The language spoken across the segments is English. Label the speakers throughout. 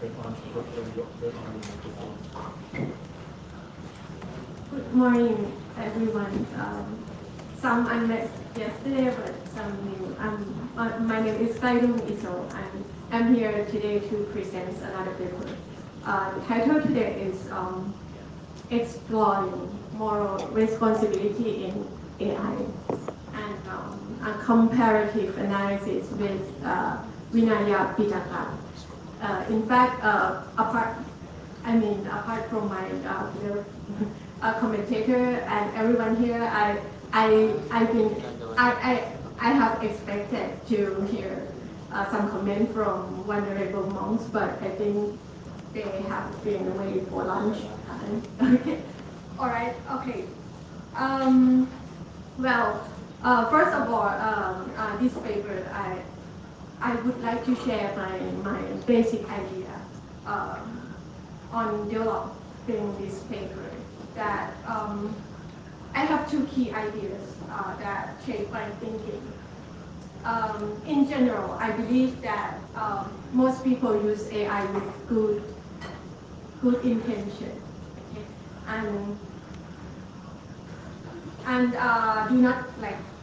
Speaker 1: Good morning, everyone. Some I met yesterday, but some new. My name is Klairung Iso, and I'm here today to present another paper. The title today is Exploring Moral Responsibility in AI and a comparative analysis with Vinaya Piṭaka. In fact, apart from my commentator and everyone here, I have expected to hear some comment from Venerable monks, but I think they have been away for lunch time. Okay, all right, okay. First of all, this paper, I would like to share my basic idea on developing this paper. That I have two key ideas that shape my thinking. In general, I believe that most people use AI with good intention, okay? and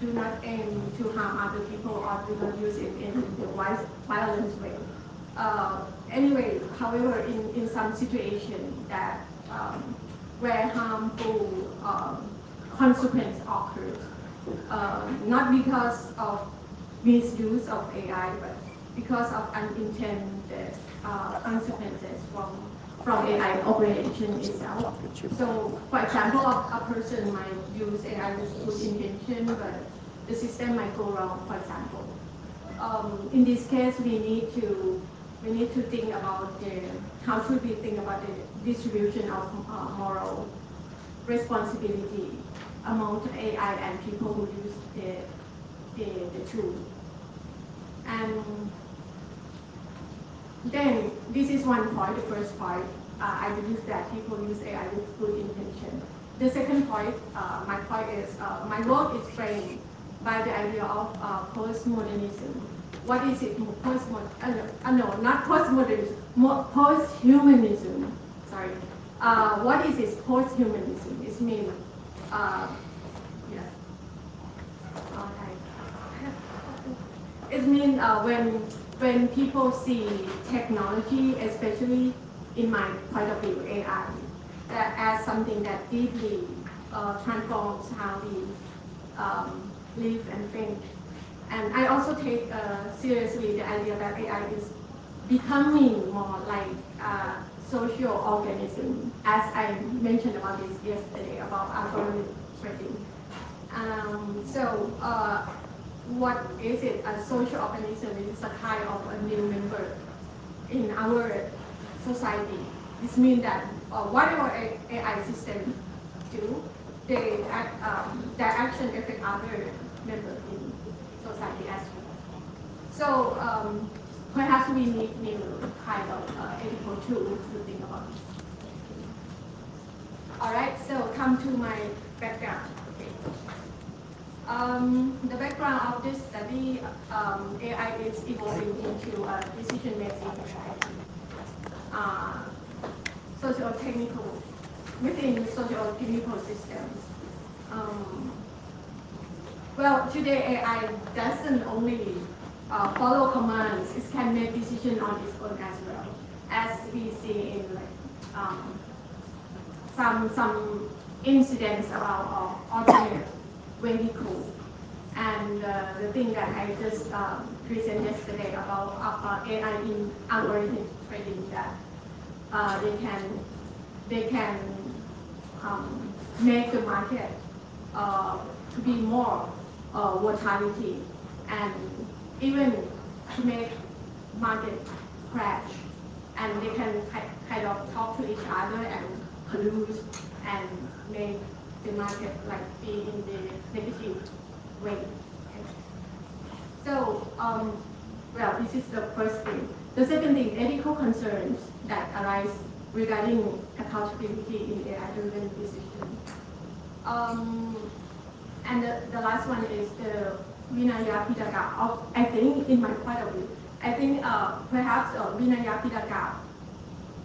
Speaker 1: do not aim to harm other people or do not use it in the violent way. Anyway, however, in some situation that where harmful consequence occurs, not because of misuse of AI, but because of unintended consequences from AI operation itself. So, for example, a person might use AI with good intention, but the system might go wrong, for example. In this case, we need to think about how should we think about the distribution of moral responsibility among AI and people who use the tool. And then this is one point, the first point. I believe that people use AI with good intention. The second point, my point is, my work is framed by the idea of postmodernism. What is it? Not postmodernism, posthumanism. Sorry. What is this posthumanism? It means, it means when people see technology, especially in my point of view, AI, that as something that deeply transforms how we live and think. And I also take seriously the idea that AI is becoming more like a social organism, as I mentioned about this yesterday, about algorithm trading. What is it? A social organism is a kind of a new member in our society. This means that whatever AI system do, their action affect other members in society as well. So perhaps we need new kind of ethical tools to think about this. All right, so come to my background. Okay. The background of this study, AI is evolving into a decision-making socio-technical, within socio-technical systems. Today AI doesn't only follow commands, it can make decisions on its own as well, as we see in some incidents about autonomous vehicle, and the thing that I just presented yesterday about AI in algorithm trading, that they can make the market to be more volatility, and even to make market crash, and they can kind of talk to each other and collude and make the market be in the negative way. Okay. So, this is the first thing. The second thing, ethical concerns that arise regarding accountability in AI-driven decision. And the last one is the Vinaya Piṭaka. I think, in my point of view, I think perhaps Vinaya Piṭaka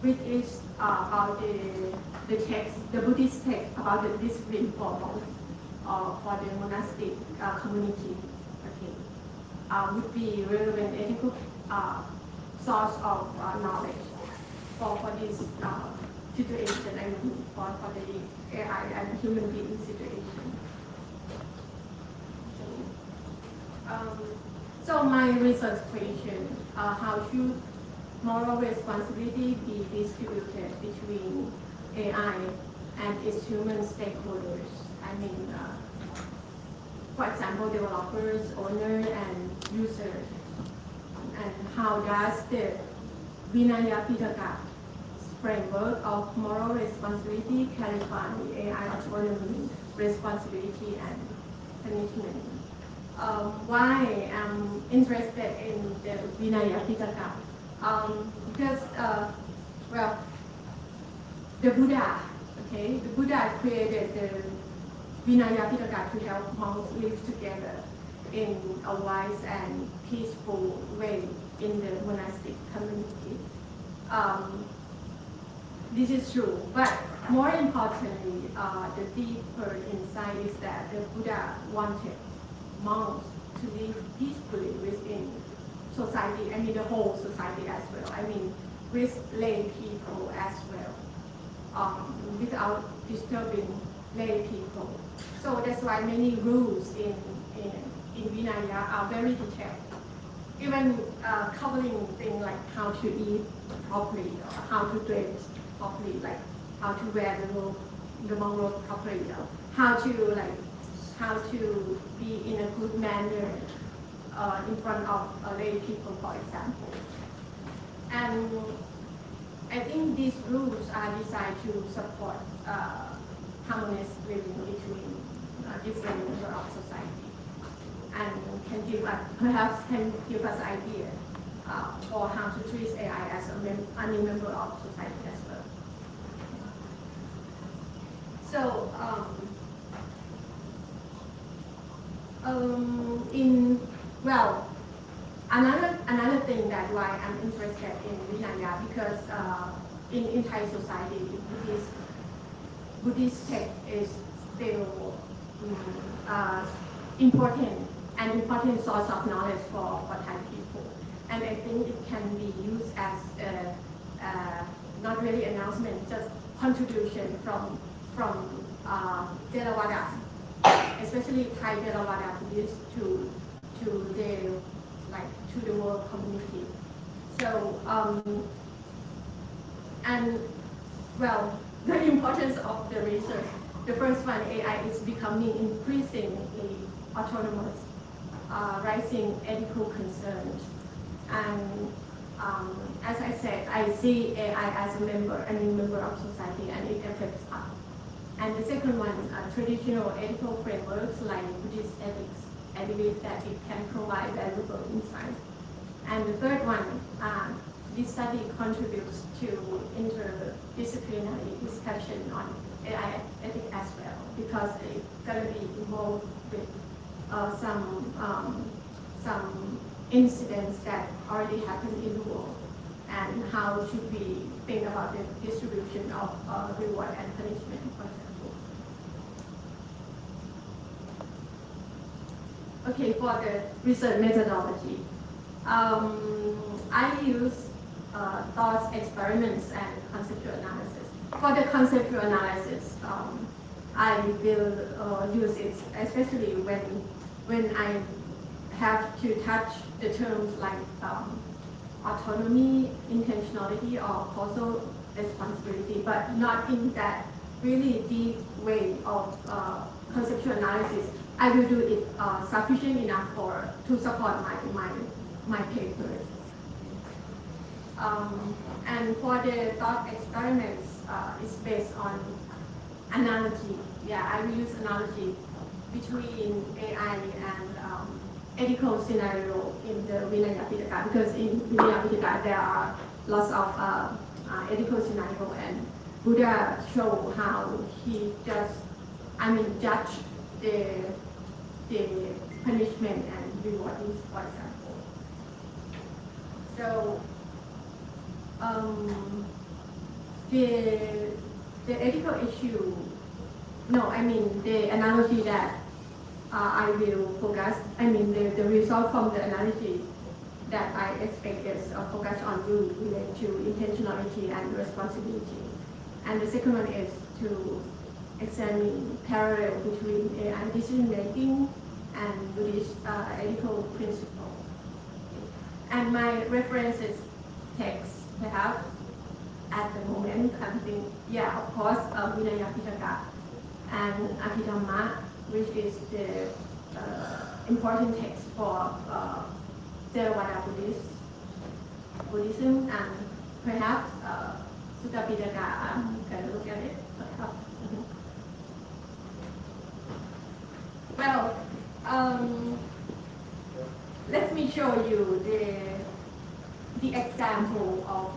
Speaker 1: which is about the text, the Buddhist text about the discipline for monks for the monastic community. Okay, would be relevant ethical source of knowledge for this situation. I mean, for the AI and human being situation. So my research question: how should moral responsibility be distributed between AI and its human stakeholders? I mean, for example, developers, owners, and users. And how does the Vinaya Piṭaka framework of moral responsibility clarify AI autonomy, responsibility, and punishment? Why I'm interested in the Vinaya Piṭaka? Because, well, the Buddha, okay, the Buddha created the Vinaya Piṭaka to help monks live together in a wise and peaceful way in the monastic community. This is true, but more importantly, the deeper insight is that the Buddha wanted monks to live peacefully within society, I mean the whole society as well. I mean with lay people as well, without disturbing lay people. So that's why many rules in Vinaya are very detailed. Even covering things like how to eat properly, or how to dress properly, like how to wear the monk robe properly, or how to be in a good manner in front of lay people, for example. And I think these rules are designed to support harmonious living between different members of society, and can give us, perhaps can give us idea for how to treat AI as a new member of society as well. So another thing that why I'm interested in Vinaya, because in Thai society, Buddhist text is still important source of knowledge for Thai people, and I think it can be used as not really announcement, just contribution from Theravada, especially Thai Theravada Buddhists to the world community. So the importance of the research. The first one, AI is becoming increasingly autonomous, rising ethical concerns, and as I said, I see AI as a new member of society, and it affects us. And the second one, traditional ethical frameworks like Buddhist ethics, I believe that it can provide valuable insights. And the third one, this study contributes to interdisciplinary discussion on AI ethics as well, because it's going to be involved with some incidents that already happened in the world, and how should we think about the distribution of reward and punishment, for example. Okay, for the research methodology, I use thoughts experiments and conceptual analysis. For the conceptual analysis, I will use it especially when I have to touch the terms like autonomy, intentionality, or causal responsibility, but not in that really deep way of conceptual analysis. I will do it sufficient enough to support my paper. And for the thought experiments, it's based on analogy. Yeah, I will use analogy between AI and ethical scenario in the Vinaya Piṭaka, because in Vinaya Piṭaka there are lots of ethical scenario, and Buddha showed how he judge the punishment and rewarding, for example. So the ethical issue, no, I mean the analogy that I will focus, I mean the result from the analogy that I expect is focus on rule related to intentionality and responsibility. And the second one is to examine parallel between AI decision making and Buddhist ethical principle. And my references text perhaps at the moment, I'm thinking, yeah, of course, Vinaya Piṭaka and Abhidhamma, which is the important text for Theravada Buddhism, and perhaps Sutta Piṭaka, I'm going to look at it. Perhaps. Well, let me show you the example of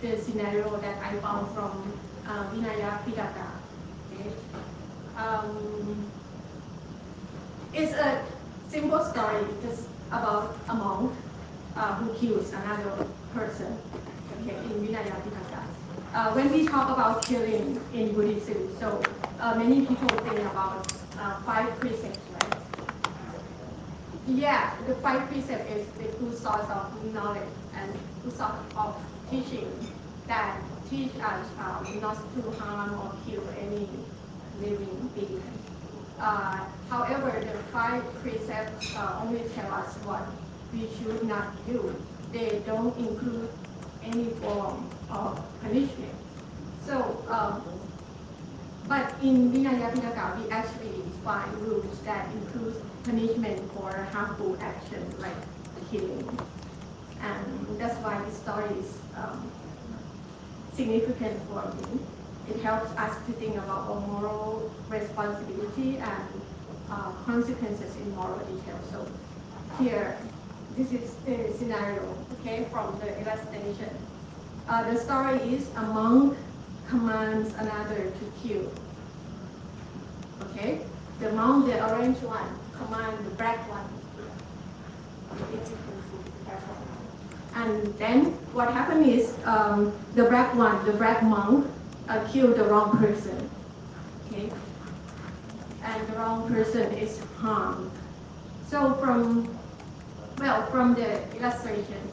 Speaker 1: the scenario that I found from Vinaya Piṭaka. Okay. It's a simple story, just about a monk who kills another person. Okay, in Vinaya Piṭaka. When we talk about killing in Buddhism, so many people think about 5 precepts, right? Yeah, the 5 precepts is the good source of knowledge and good source of teaching that teach us not to harm or kill any living being. However, the 5 precepts only tell us what we should not do. They don't include any form of punishment. So, but in Vinaya Piṭaka, we actually find rules that include punishment for harmful actions like killing. And that's why this story is significant for me. It helps us to think about our moral responsibility and consequences in moral detail. So here, this is the scenario, okay, from the illustration. The story is a monk commands another to kill. Okay, the monk, the orange one, commands the black one. And then what happened is the black one, the black monk, killed the wrong person. Okay, and the wrong person is harmed. So from the illustration,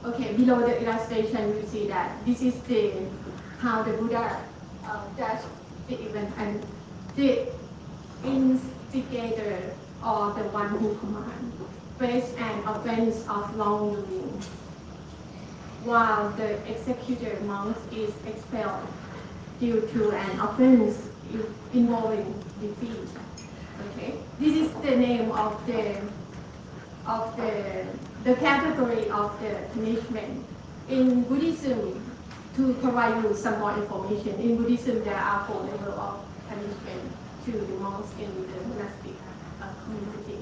Speaker 1: okay, below the illustration you see that this is how the Buddha judged the event, and the instigator or the one who commands faced an offense of wrongdoing, while the executor monk is expelled due to an offense involving defeat. Okay, this is the name of the category of the punishment. In Buddhism, to provide you some more information, in Buddhism there are 4 levels of punishment to the monks in the monastic community.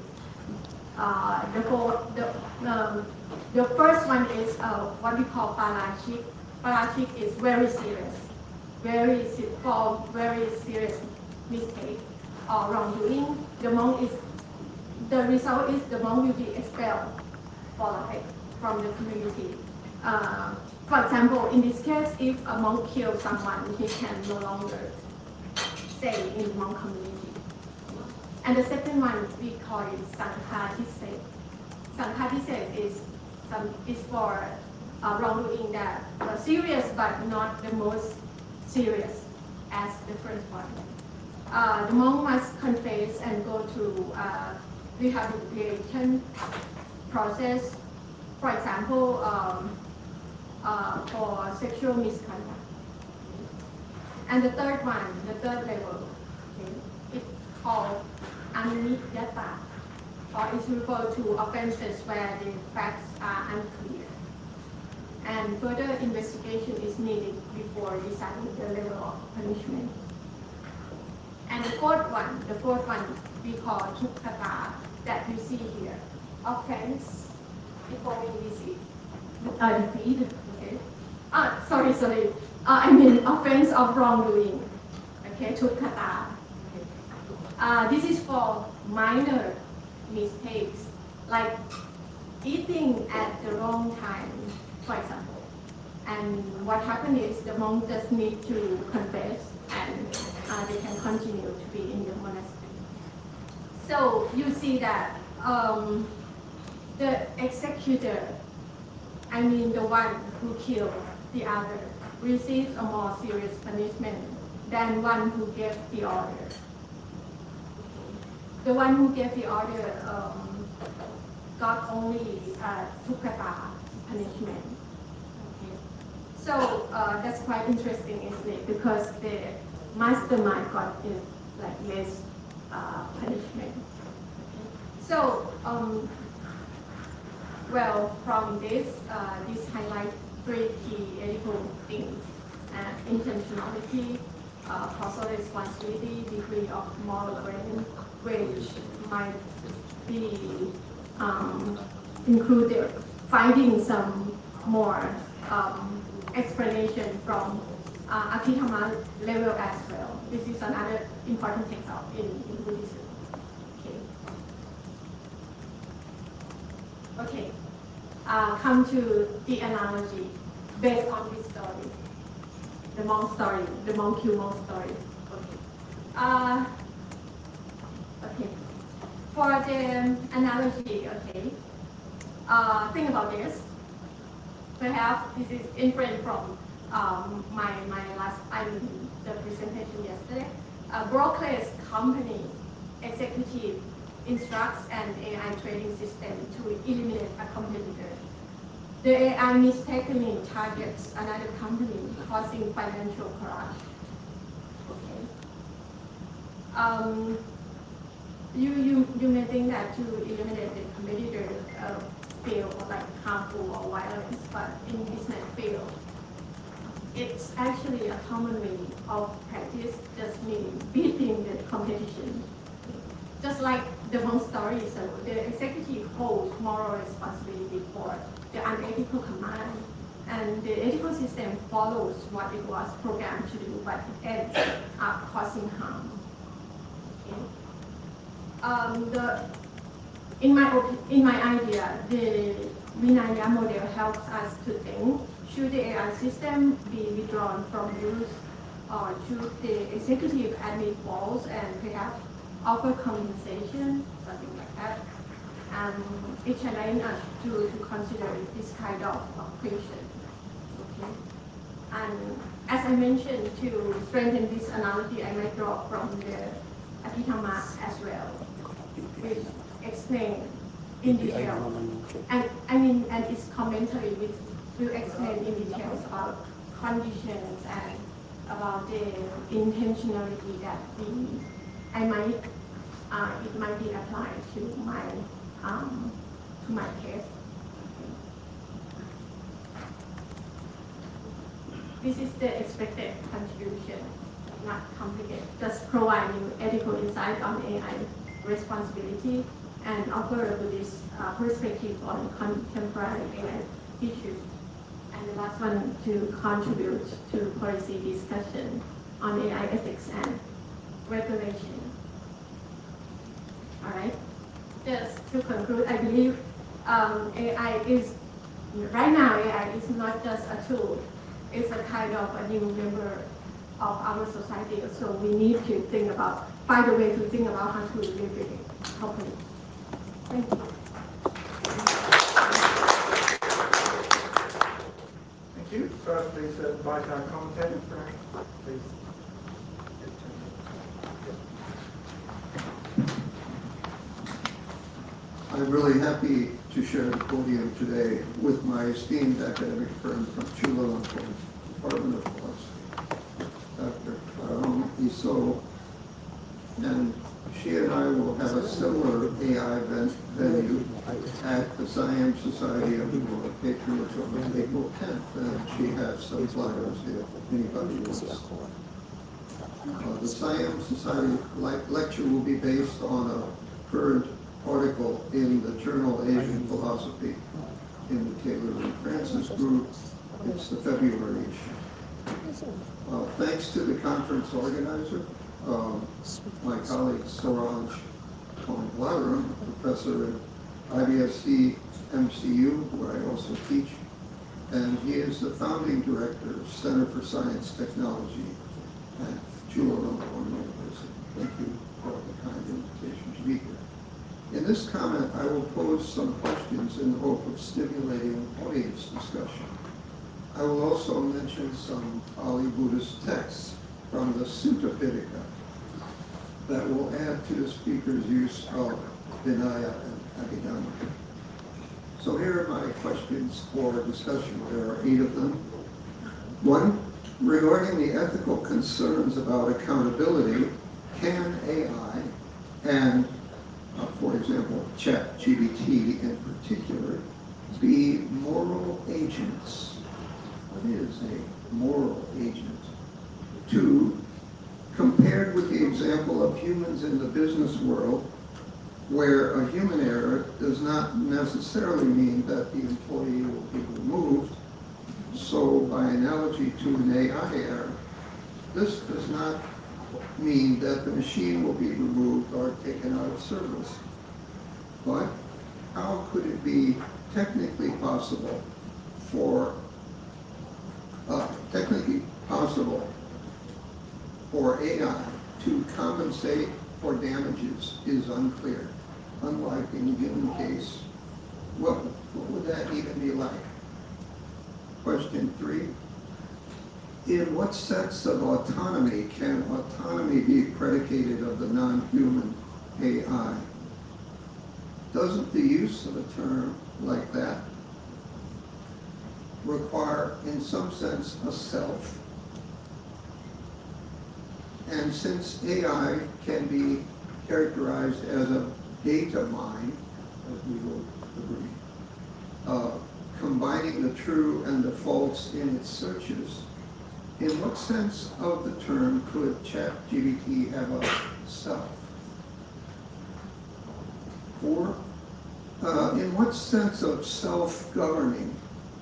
Speaker 1: The first one is what we call parachik. Parachik is very serious, for very serious mistake or wrongdoing. The result is the monk will be expelled for life from the community. For example, in this case, if a monk kills someone, he can no longer stay in the monk community. And the second one, we call it Sankhatisek. Sankhatisek is for wrongdoing that serious but not the most serious as the first one. The monk must confess and go through rehabilitation process. For example, for sexual misconduct. And the third level, okay, it's called Anniyyata, or it's referred to offenses where the facts are unclear. And further investigation is needed before deciding the level of punishment. And the fourth one we call Piṭaka, that you see here, offense involving defeat. Okay. Sorry. I mean offense of wrongdoing. Okay, Piṭaka. Okay. This is for minor mistakes like eating at the wrong time, for example. And what happened is the monk just need to confess and they can continue to be in the monastery. So you see that the executor, I mean the one who killed the other, receives a more serious punishment than one who gave the order. The one who gave the order got only Tukata punishment. Okay. So that's quite interesting, isn't it? Because the mastermind got like less punishment. Okay. So well, from this, this highlights three key ethical things: intentionality, causal responsibility, degree of moral brain, which might be included, finding some more explanation from Abhidhamma level as well. This is another important text in Buddhism. Okay. Come to the analogy based on this story, the monk story, the monk kill monk story. Okay. Okay. For the analogy, okay. Think about this. Perhaps this is inferred from my last the presentation yesterday. Broker's company executive instructs an AI trading system to eliminate a competitor. The AI mistakenly targets another company, causing financial crash. Okay. You may think that to eliminate the competitor field like harmful or violence, but in business field, it's actually a common way of practice, just means beating the competition. Just like the one story, so the executive holds moral responsibility for the unethical command, and the ethical system follows what it was programmed to do, but it ends up causing harm. Okay. In my idea, the Vinaya model helps us to think: should the AI system be withdrawn from use, or should the executive admit faults and perhaps offer compensation, something like that? It challenges us to consider this kind of question. Okay. And as I mentioned, to strengthen this analogy, I might draw from the Abhidhamma as well, which explain in detail, and its commentary which will explain in details about conditions and about the intentionality that it might be applied to my case. This is the expected contribution, not complicated. Just providing ethical insight on AI responsibility and offer a Buddhist perspective on contemporary AI issues. And the last one, to contribute to policy discussion on AI ethics and regulation. All right. Just to conclude, I believe AI is not just a tool; it's a kind of a new member of our society. So we need to find a way to think about how to live with it properly. Thank you.
Speaker 2: Thank you. First, please invite our commentator, please.
Speaker 3: I'm really happy to share the podium today with my esteemed academic friend from Chulalongkorn Department of Philosophy, Dr. Iso, and she and I will have a similar AI venue at the Siam Society of the World Patriots on April 10th, and she has some flyers if anybody wants. The Siam Society lecture will be based on a current article in the journal Asian Philosophy in the Taylor and Francis group. It's the February issue. Thanks to the conference organizer, my colleague Sorange Comparative, professor in IBSC MCU, where I also teach, and he is the founding director of Center for Science Technology at Chulalongkorn University. Thank you for the kind invitation to be here. In this comment, I will pose some questions in the hope of stimulating audience discussion. I will also mention some Pali Buddhist texts from the Sutta Piṭaka that will add to the speaker's use of Vinaya and Abhidhamma. So here are my questions for discussion. There are 8 of them. 1, regarding the ethical concerns about accountability, can AI and, for example, ChatGPT in particular, be moral agents? What is a moral agent? 2, compared with the example of humans in the business world, where a human error does not necessarily mean that the employee will be removed. So by analogy to an AI error, this does not mean that the machine will be removed or taken out of service. But how could it be technically possible for AI to compensate for damages is unclear. Unlike in the human case, what would that even be like? Question 3, in what sense of autonomy can autonomy be predicated of the non-human AI? Doesn't the use of a term like that require, in some sense, a self? And since AI can be characterized as a data mine, as we will agree, combining the true and the false in its searches, in what sense of the term could ChatGPT have a self? 4, in what sense of self-governing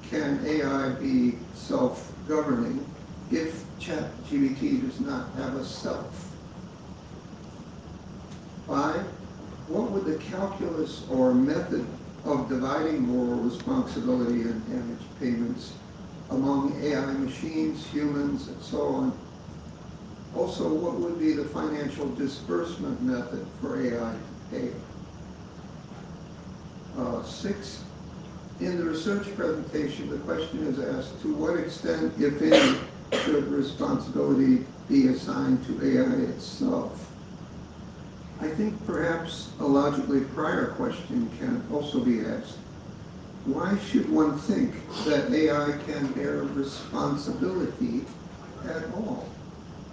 Speaker 3: can AI be self-governing if ChatGPT does not have a self? 5, what would the calculus or method of dividing moral responsibility and damage payments among AI machines, humans, and so on? Also, what would be the financial disbursement method for AI to pay? 6, in the research presentation, the question is asked, to what extent, if any, should responsibility be assigned to AI itself? I think perhaps a logically prior question can also be asked. Why should one think that AI can bear responsibility at all?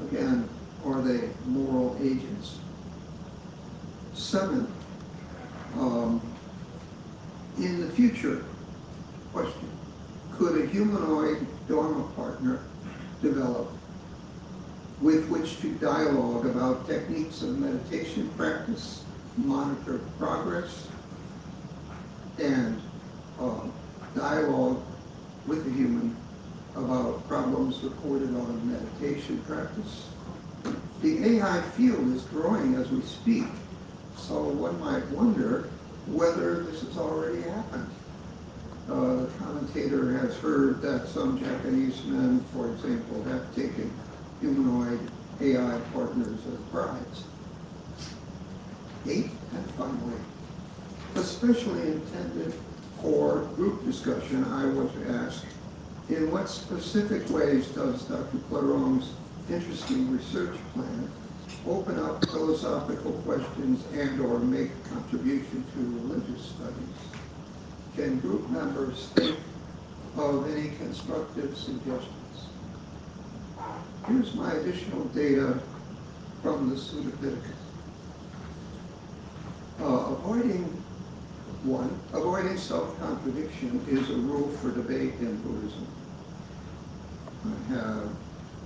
Speaker 3: Again, are they moral agents? 7, in the future, question, could a humanoid Dharma partner develop with which to dialogue about techniques of meditation practice, monitor progress, and dialogue with a human about problems reported on meditation practice? The AI field is growing as we speak, so one might wonder whether this has already happened. The commentator has heard that some Japanese men, for example, have taken humanoid AI partners as brides. 8, and finally, especially intended for group discussion, I want to ask, in what specific ways does Dr. Klairung's interesting research plan open up philosophical questions and or make a contribution to religious studies? Can group members think of any constructive suggestions? Here's my additional data from the Sutta Piṭaka. Avoiding self-contradiction is a rule for debate in Buddhism. I have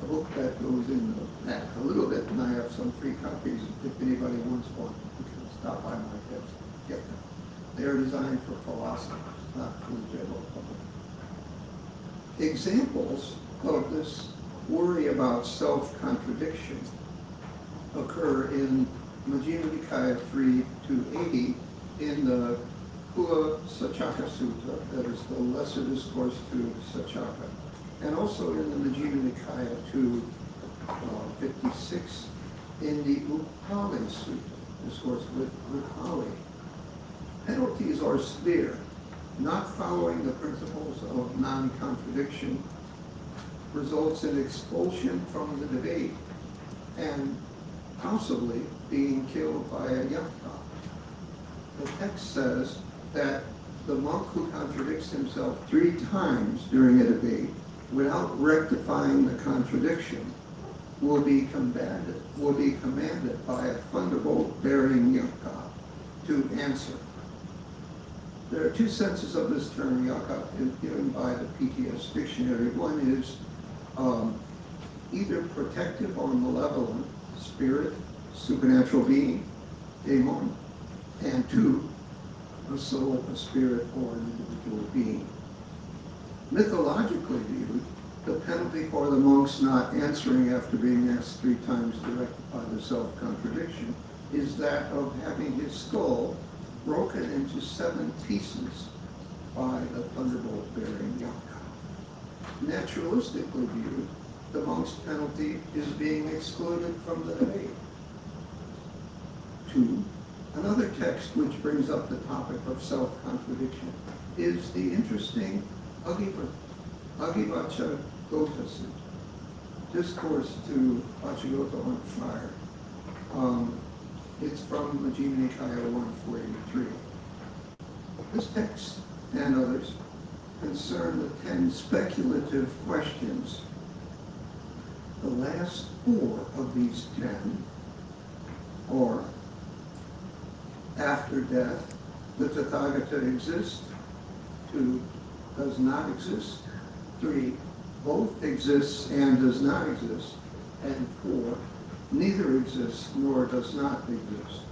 Speaker 3: a book that goes in the back a little bit, and I have some free copies if anybody wants one. You can stop by my desk and get them. They're designed for philosophers, not for the general public. Examples of this worry about self-contradiction occur in Majjhima Nikaya 3-80 in the Kula Sachaka Sutta, that is the Lesser Discourse to Sachaka, and also in the Majjhima Nikaya 256 in the Upali Sutta, Discourse with Upali. Penalties are severe. Not following the principles of non-contradiction results in expulsion from the debate and possibly being killed by a yakta. The text says that the monk who contradicts himself 3 times during a debate without rectifying the contradiction will be commanded by a thunderbolt-bearing yakka to answer. There are 2 senses of this term yakka given by the PTS dictionary. One is either protective or malevolent, spirit, supernatural being, daemon, and 2, a soul, a spirit, or an individual being. Mythologically viewed, the penalty for the monks not answering after being asked 3 times to rectify the self-contradiction is that of having his skull broken into 7 pieces by the thunderbolt-bearing yakka. Naturalistically viewed, the monk's penalty is being excluded from the debate. 2. Another text which brings up the topic of self-contradiction is the interesting Aggivacha Gota Sutta, Discourse to Vachagota on Fire. It's from Majjhima Nikaya 143. This text and others concern the 10 speculative questions. The last 4 of these 10 are: after death, the Tathagata exists. 2, does not exist. 3, both exists and does not exist. And 4, neither exists nor does not exist.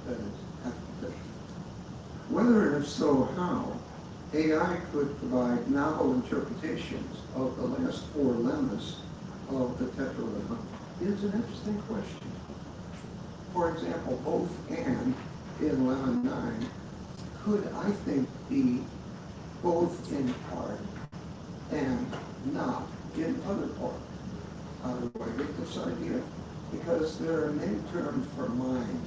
Speaker 3: That is, after death. Whether and if so, how, AI could provide novel interpretations of the last 4 lemmas of the Tetralemma is an interesting question. For example, both and in lemma 9 could, I think, be both in part and not in other part. How do I get this idea? Because there are many terms for mind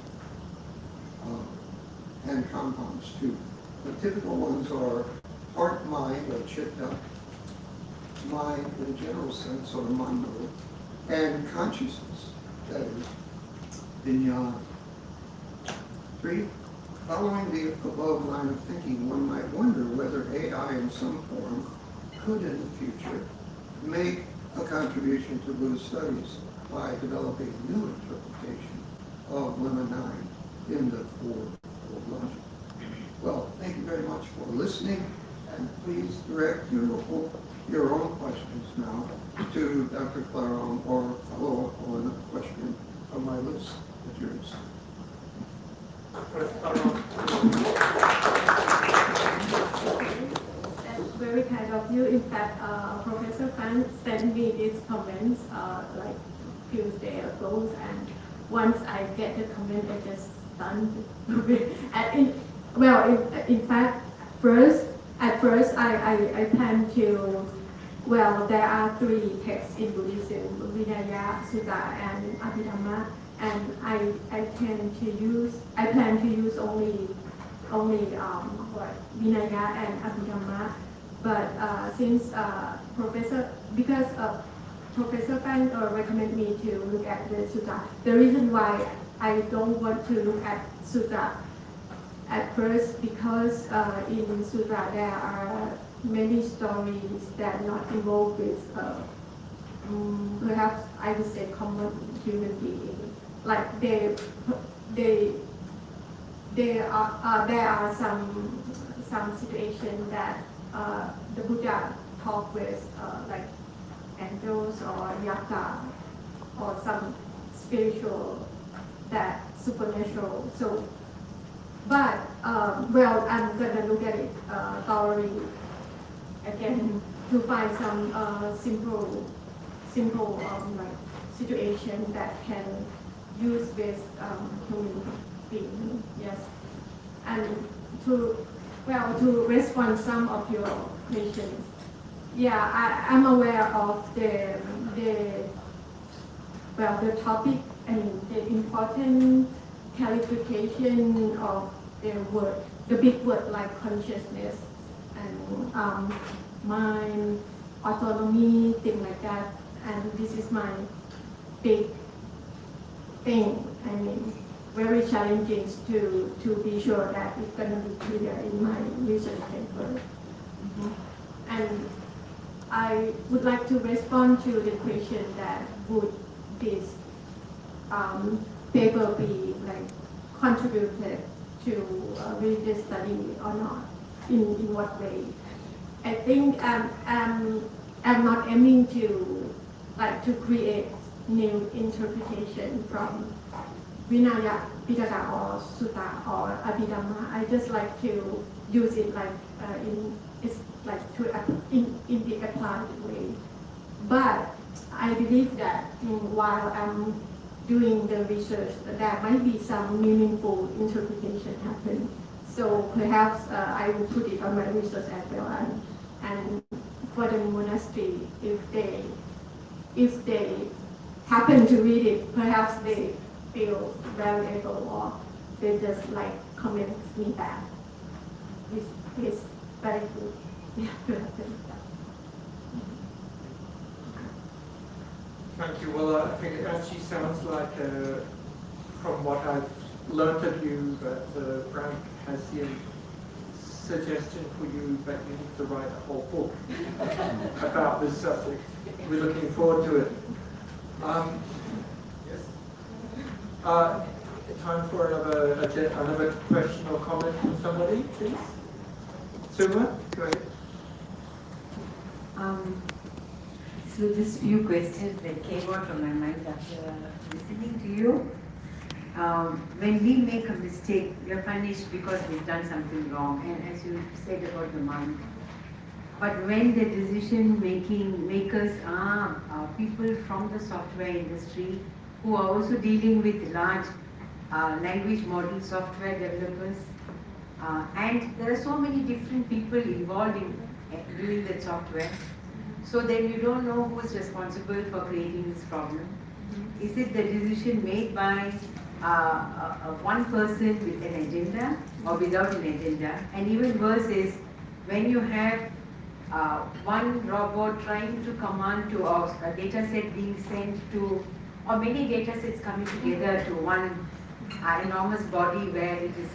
Speaker 3: and compounds too. The typical ones are heart, mind, or chitta, mind in a general sense, or mando, and consciousness, that is, Vinaya. 3, following the above line of thinking, one might wonder whether AI in some form could in the future make a contribution to Buddhist studies by developing new interpretation of lemma 9 in the 4-fold logic. Well, thank you very much for listening, and please direct your own questions now to Dr. Klairung or follow up on a question from my list of yours.
Speaker 1: That's very kind of you. In fact, Professor Fan sent me these comments like a few days ago, and once I get the comment, I just stunned. And in fact, at first I plan to, there are 3 texts in Buddhism: Vinaya, Sutta, and Abhidhamma. And I plan to use only Vinaya and Abhidhamma. But since Professor Fan recommended me to look at the Sutta, the reason why I don't want to look at Sutta at first, because in Sutta there are many stories that not involved with perhaps I would say common human being. Like there are some situations that the Buddha talk with like angels or yakka or some spiritual, that supernatural. So, but I'm gonna look at it thoroughly again to find some simple like situation that can use with human being. Yes, and well, to respond some of your questions. Yeah, I'm aware of the topic and the important clarification of the word, the big word like consciousness and mind, autonomy, things like that. And this is my big thing. I mean, very challenging to be sure that it's going to be clear in my research paper. And I would like to respond to the question that would this paper be like contributed to religious study or not? In what way? I think I'm not aiming to create new interpretation from Vinaya, Piṭaka or Sutta or Abhidhamma. I just like to use it in the applied way. But I believe that while I'm doing the research, there might be some meaningful interpretation happen. So perhaps I will put it on my research as well. And for the monastery, if they happen to read it, perhaps they feel valuable or they just like comment me back, which is very good. Yeah, to happen.
Speaker 2: Thank you. Well, I think it actually sounds like, from what I've learned of you, that Frank has the suggestion for you that you need to write a whole book about this subject. We're looking forward to it. Yes. Time for another question or comment from somebody, please. Suma, go ahead.
Speaker 4: So just few questions that came out from my mind after listening to you. When we make a mistake, we are punished because we've done something wrong, and as you said about the mind. But when the decision makers are people from the software industry who are also dealing with large language model software developers, and there are so many different people involved in doing that software, so then you don't know who is responsible for creating this problem. Is it the decision made by one person with an agenda or without an agenda? And even worse is when you have one robot trying to command to a data set being sent to, or many data sets coming together to one enormous body where it is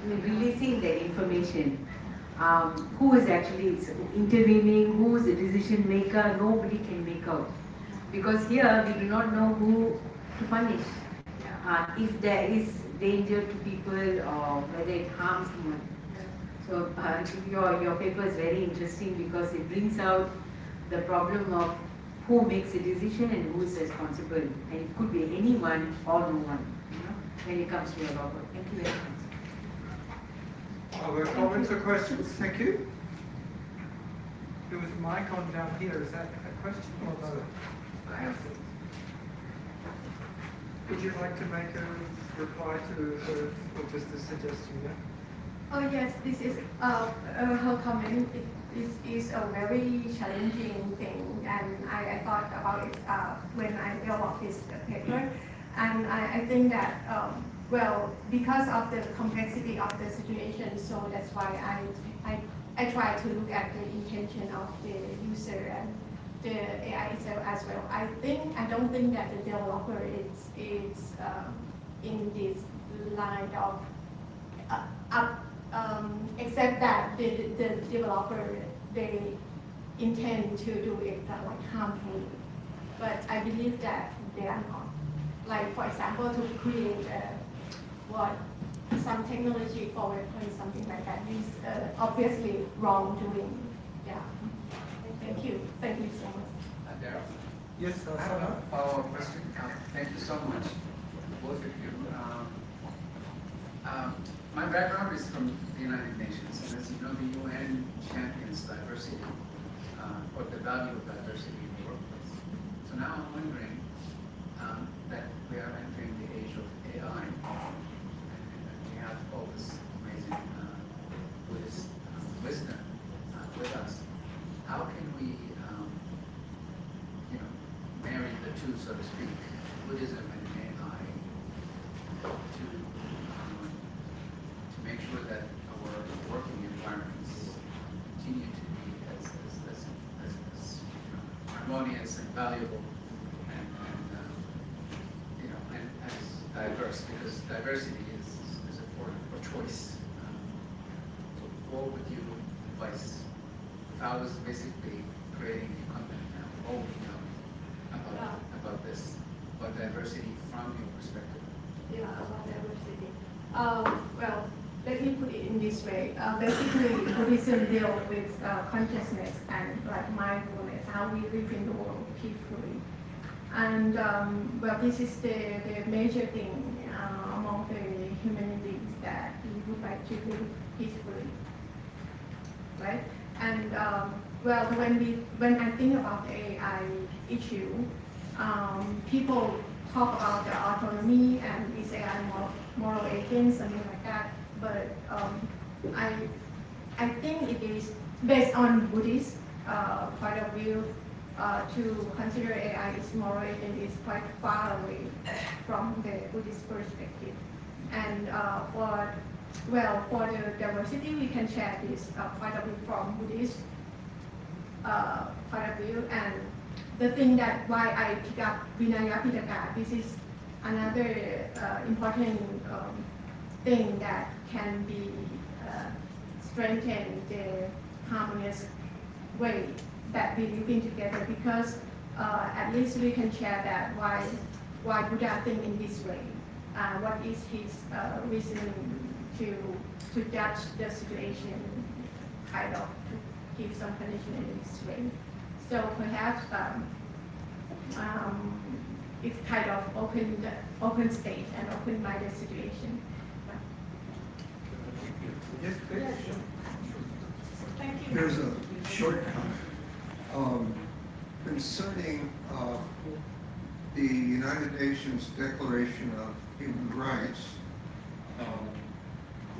Speaker 4: releasing the information. Who is actually intervening, who is the decision maker, nobody can make out. Because here we do not know who to punish. If there is danger to people or whether it harms someone. So your paper is very interesting because it brings out the problem of who makes a decision and who is responsible. And it could be anyone or no one, when it comes to a robot. Thank you very much.
Speaker 2: Other comments or questions? Thank you. There was a mic on down here. Is that a question or no? Would you like to make a reply to or just a suggestion? Yeah?
Speaker 1: Oh yes, this is her comment. This is a very challenging thing, and I thought about it when I developed this paper, and I think that well, because of the complexity of the situation, so that's why I try to look at the intention of the user and the AI itself as well. I don't think that the developer is in this line of except that the developer, they intend to do it like harmfully, but I believe that they are not. Like for example, to create some technology for weapons, something like that is obviously wrongdoing. Yeah. Thank you. Thank you so much.
Speaker 5: Daryl?
Speaker 2: Yes,
Speaker 5: I have a follow-up question. Thank you so much, both of you. My background is from the United Nations, and as you know, the UN champions diversity, or the value of diversity in the workplace. So now I'm wondering that we are entering the age of AI, and we have all this amazing environments continue to be as harmonious and valuable and and as diverse, because diversity is important for choice. So what would you advise if I was basically creating a company now, what would you tell me about this, about diversity from your perspective?
Speaker 1: Yeah, about diversity. Well, let me put it in this way. Basically, Buddhism deals with consciousness and like mindfulness, how we live in the world peacefully. And well, this is the major thing among the human beings that we would like to live peacefully, right? And well, when I think about the AI issue, people talk about the autonomy and is AI moral agents, something like that. But I think it is based on Buddhist point of view to consider AI as moral agent is quite far away from the Buddhist perspective. And for the diversity, we can share this point of view from Buddhist point of view. And the thing that why I pick up Vinaya Piṭaka, this is another important thing that can be strengthen the harmonious way that we living together, because at least we can share that why Buddha think in this way, what is his reasoning to judge the situation, kind of to give some punishment in this way. So perhaps it's kind of open state and open-minded situation.
Speaker 2: Yes, please.
Speaker 1: Thank you.
Speaker 3: Here's a short comment concerning the United Nations Declaration of Human Rights.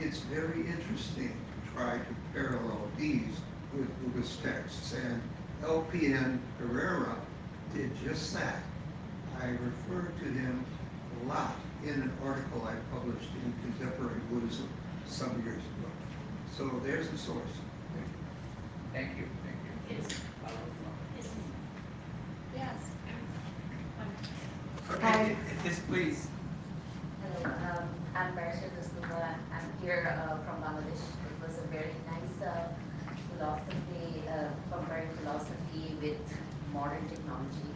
Speaker 3: It's very interesting to try to parallel these with Buddhist texts, and LPN Herrera did just that. I referred to him a lot in an article I published in Contemporary Buddhism some years ago. So there's the source.
Speaker 5: Thank you.
Speaker 1: Yes.
Speaker 2: Okay, yes, please.
Speaker 6: Hello, I'm Barsha Dasluba. I'm here from Bangladesh. It was a very nice philosophy, comparing philosophy with modern technology.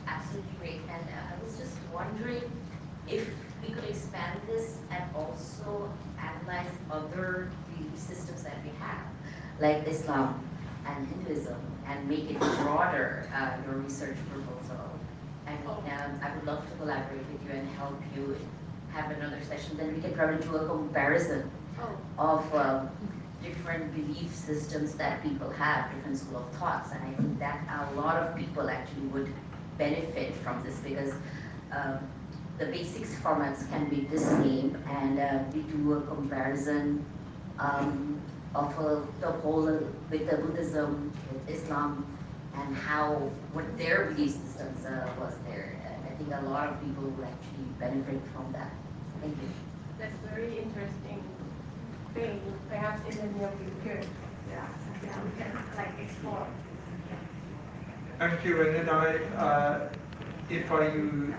Speaker 6: Absolutely great. And I was just wondering if we could expand this and also analyze other belief systems that we have, like Islam and Hinduism, and make it broader, your research proposal. I mean, I would love to collaborate with you and help you have another session. Then we can probably do a comparison of different belief systems that people have, different school of thoughts. And I think that a lot of people actually would benefit from this, because the basics formats can be the same, and we do a comparison of the whole with the Buddhism, with Islam, and what their belief systems was there. And I think a lot of people will actually benefit from that. Thank you.
Speaker 1: That's very interesting thing. Perhaps in the near future, yeah, we can like explore.
Speaker 2: Thank you, and then if you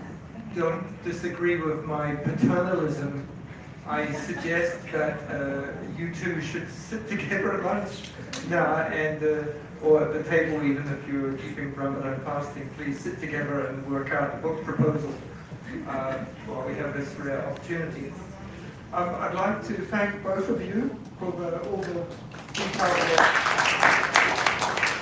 Speaker 2: don't disagree with my paternalism, I suggest that you two should sit together at lunch now, and or at the table, even if you're keeping Ramadan fasting. Please sit together and work out a book proposal while we have this rare opportunity. I'd like to thank both of you for all the detailed work.